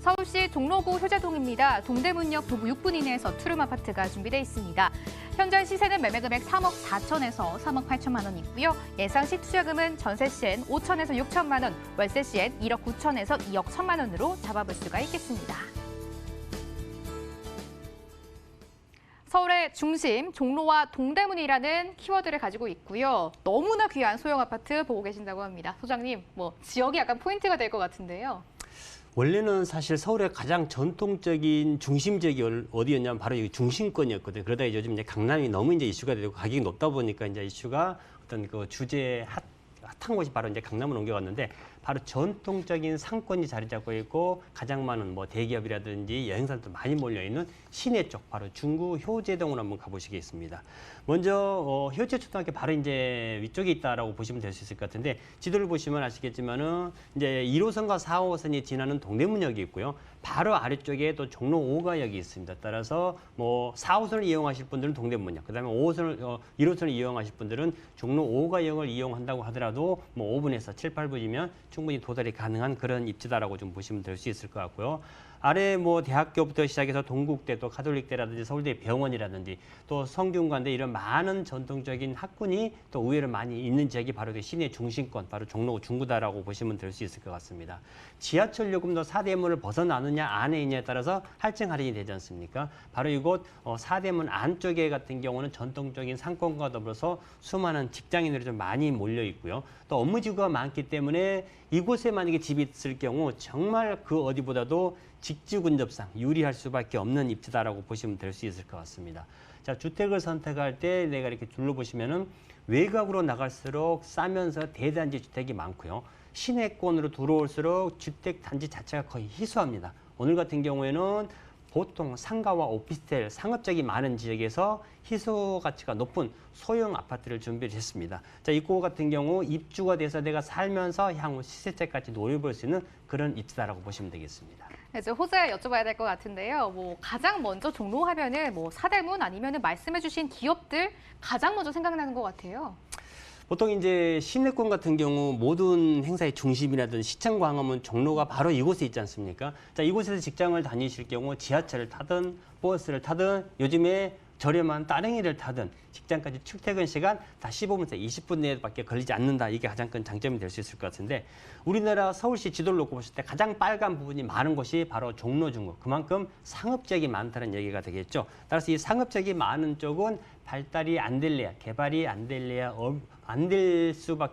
서울시 종로구 효자동입니다. 동대문역 부부 6분 이내에서 투룸 아파트가 준비되어 있습니다. 현재 시세는 매매금액 3억 4천에서 3억 8천만 원 있고요. 예상 시투자금은 전세 시엔 5천에서 6천만 원, 월세 시엔 1억 9천에서 2억 1천만 원으로 잡아볼 수가 있겠습니다. 서울의 중심, 종로와 동대문이라는 키워드를 가지고 있고요. 너무나 귀한 소형 아파트 보고 계신다고 합니다. 소장님, 지역이 약간 포인트가 될 것 같은데요. 원래는 사실 서울의 가장 전통적인 중심 지역이 어디였냐면 바로 이 중심권이었거든요. 그러다 요즘 이제 강남이 너무 이제 이슈가 되고 가격이 높다 보니까 이제 이슈가 어떤 그 주제에 핫한 곳이 바로 이제 강남으로 옮겨갔는데 바로 전통적인 상권이 자리 잡고 있고 가장 많은 대기업이라든지 여행사도 많이 몰려 있는 시내 쪽 바로 중구 효제동으로 한번 가보시겠습니다. 먼저 효제초등학교 바로 이제 위쪽에 있다라고 보시면 될 수 있을 것 같은데 지도를 보시면 아시겠지만은 이제 1호선과 4호선이 지나는 동대문역이 있고요. 바로 아래쪽에 또 종로 5가역이 있습니다. 따라서 4호선을 이용하실 분들은 동대문역, 그다음에 1호선을 이용하실 분들은 종로 5가역을 이용한다고 하더라도 5분에서 7, 8분이면 충분히 도달이 가능한 그런 입지다라고 좀 보시면 될 수 있을 것 같고요. 아래 대학교부터 시작해서 동국대, 또 가톨릭대라든지 서울대 병원이라든지 또 성균관대 이런 많은 전통적인 학군이 또 의외로 많이 있는 지역이 바로 시내 중심권, 바로 종로 중구다라고 보시면 될 수 있을 것 같습니다. 지하철 요금도 4대문을 벗어나느냐 안에 있냐에 따라서 할증 할인이 되지 않습니까? 바로 이곳 4대문 안쪽에 같은 경우는 전통적인 상권과 더불어서 수많은 직장인들이 좀 많이 몰려 있고요. 또 업무지구가 많기 때문에 이곳에 만약에 집이 있을 경우 정말 그 어디보다도 직지 근접상 유리할 수밖에 없는 입지다라고 보시면 될 수 있을 것 같습니다. 자, 주택을 선택할 때 내가 이렇게 둘러보시면은 외곽으로 나갈수록 싸면서 대단지 주택이 많고요. 시내권으로 들어올수록 주택 단지 자체가 거의 희소합니다. 오늘 같은 경우에는 보통 상가와 오피스텔, 상업적이 많은 지역에서 희소 가치가 높은 소형 아파트를 준비를 했습니다. 자, 이곳 같은 경우 입주가 돼서 내가 살면서 향후 시세차까지 노려볼 수 있는 그런 입지다라고 보시면 되겠습니다. 이제 호재 여쭤봐야 될 것 같은데요. 가장 먼저 종로 하면은 사대문 아니면은 말씀해주신 기업들 가장 먼저 생각나는 것 같아요. 보통 이제 시내권 같은 경우 모든 행사의 중심이라든 시청 광화문 종로가 바로 이곳에 있지 않습니까? 자, 이곳에서 직장을 다니실 경우 지하철을 타든 버스를 타든 요즘에 저렴한 따릉이를 타든 직장까지 출퇴근 시간 다 15분에서 20분 내밖에 걸리지 않는다. 이게 가장 큰 장점이 될 수 있을 것 같은데 우리나라 서울시 지도를 놓고 보실 때 가장 빨간 부분이 많은 곳이 바로 종로 중구. 그만큼 상업지역이 많다는 얘기가 되겠죠. 따라서 이 상업지역이 많은 쪽은 발달이 안 될래야, 개발이 안 될래야 안 될 수가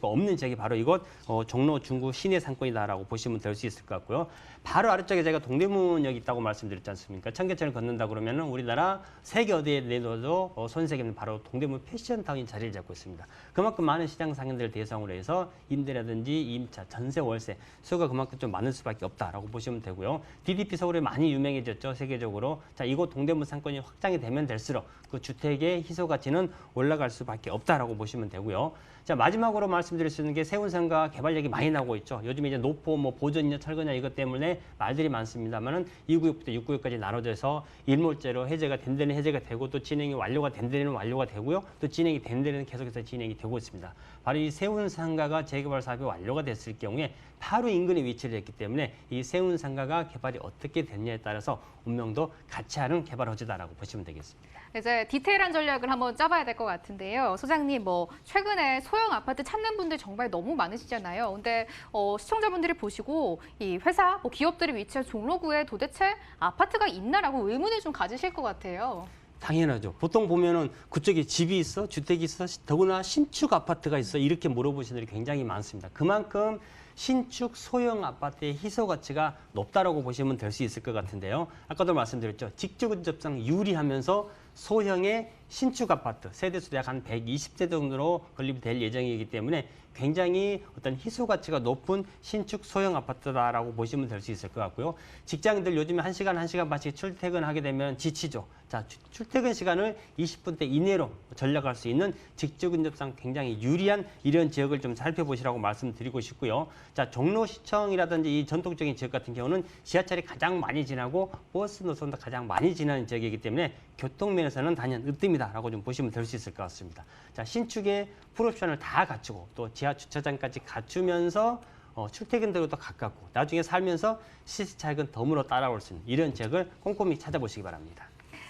없는 지역이 바로 이곳 종로 중구 시내 상권이다라고 보시면 될 수 있을 것 같고요. 바로 아래쪽에 제가 동대문역이 있다고 말씀드렸지 않습니까? 청계천을 걷는다 그러면은 우리나라 세계 어디에 내놔도 손색없는 바로 동대문 패션타운이 자리를 잡고 있습니다. 그만큼 많은 시장 상인들을 대상으로 해서 임대라든지 임차, 전세, 월세 수요가 그만큼 좀 많을 수밖에 없다라고 보시면 되고요. DDP 서울에 많이 유명해졌죠, 세계적으로. 자, 이곳 동대문 상권이 확장이 되면 될수록 그 주택의 희소 가치는 올라갈 수밖에 없다라고 보시면 되고요. 자, 마지막으로 말씀드릴 수 있는 게 세운상가 개발 얘기 많이 나오고 있죠. 요즘에 이제 노포, 보전이냐, 철거냐 이것 때문에 말들이 많습니다만은 2구역부터 6구역까지 나눠져서 일몰제로 해제가 된 데는 해제가 되고 또 진행이 완료가 된 데는 완료가 되고요. 또 진행이 된 데는 계속해서 진행이 되고 있습니다. 바로 이 세운상가가 재개발 사업이 완료가 됐을 경우에 바로 인근에 위치를 했기 때문에 이 세운상가가 개발이 어떻게 됐냐에 따라서 운명도 같이 하는 개발 호재다라고 보시면 되겠습니다. 이제 디테일한 전략을 한번 짜봐야 될 것 같은데요. 소장님, 최근에 소형 아파트 찾는 분들 정말 너무 많으시잖아요. 근데 시청자분들이 보시고 이 회사, 기업들이 위치한 종로구에 도대체 아파트가 있나라고 의문을 좀 가지실 것 같아요. 당연하죠. 보통 보면은 그쪽에 집이 있어, 주택이 있어, 더구나 신축 아파트가 있어 이렇게 물어보시는 분들이 굉장히 많습니다. 그만큼 신축 소형 아파트의 희소 가치가 높다라고 보시면 될 수 있을 것 같은데요. 아까도 말씀드렸죠. 직주 근접상 유리하면서 소형의 신축 아파트, 세대수도 약 한 120대 정도로 건립이 될 예정이기 때문에 굉장히 어떤 희소 가치가 높은 신축 소형 아파트다라고 보시면 될 수 있을 것 같고요. 직장인들 요즘에 1시간 반씩 출퇴근하게 되면 지치죠. 자, 출퇴근 시간을 20분대 이내로 전략할 수 있는 직주 근접상 굉장히 유리한 이런 지역을 좀 살펴보시라고 말씀드리고 싶고요. 자, 종로시청이라든지 이 전통적인 지역 같은 경우는 지하철이 가장 많이 지나고 버스 노선도 가장 많이 지나는 지역이기 때문에 교통면에서는 단연 으뜸이다라고 좀 보시면 될 수 있을 것 같습니다. 자, 신축의 풀옵션을 다 갖추고 또 지하 주차장까지 갖추면서 출퇴근대로도 가깝고 나중에 살면서 시세 차익은 덤으로 따라올 수 있는 이런 지역을 꼼꼼히 찾아보시기 바랍니다.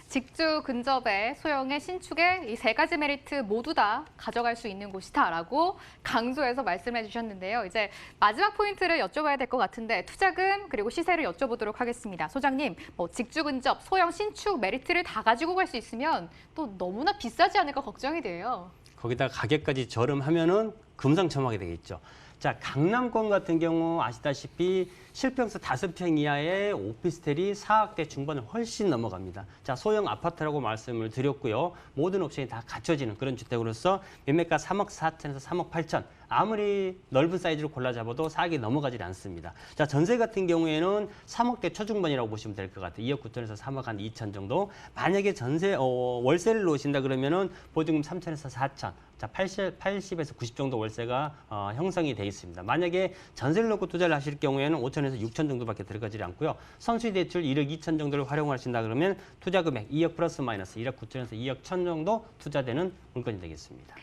직주 근접의 소형의 신축의 이 세 가지 메리트 모두 다 가져갈 수 있는 곳이다라고 강조해서 말씀해 주셨는데요. 이제 마지막 포인트를 여쭤봐야 될 것 같은데 투자금 그리고 시세를 여쭤보도록 하겠습니다. 소장님, 직주 근접, 소형 신축 메리트를 다 가지고 갈 수 있으면 또 너무나 비싸지 않을까 걱정이 돼요. 거기다 가격까지 저렴하면은 금상첨화가 되겠죠. 자, 강남권 같은 경우 아시다시피 실평수 5평 이하의 오피스텔이 4억대 중반을 훨씬 넘어갑니다. 자, 소형 아파트라고 말씀을 드렸고요. 모든 옵션이 다 갖춰지는 그런 주택으로서 매매가 3억 4천에서 3억 8천. 아무리 넓은 사이즈를 골라 잡아도 4억이 넘어가지 않습니다. 자, 전세 같은 경우에는 3억대 초중반이라고 보시면 될 것 같아요. 2억 9천에서 3억 한 2천 정도. 만약에 월세를 놓으신다 그러면은 보증금 3천에서 4천. 자, 80에서 90 정도 월세가 형성이 돼 있습니다. 만약에 전세를 놓고 투자를 하실 경우에는 5천에서 6천 정도밖에 들어가지 않고요. 선수의 대출 1억 2천 정도를 활용하신다 그러면 투자 금액 2억 플러스 마이너스 1억 9천에서 2억 1천 정도 투자되는 물건이 되겠습니다.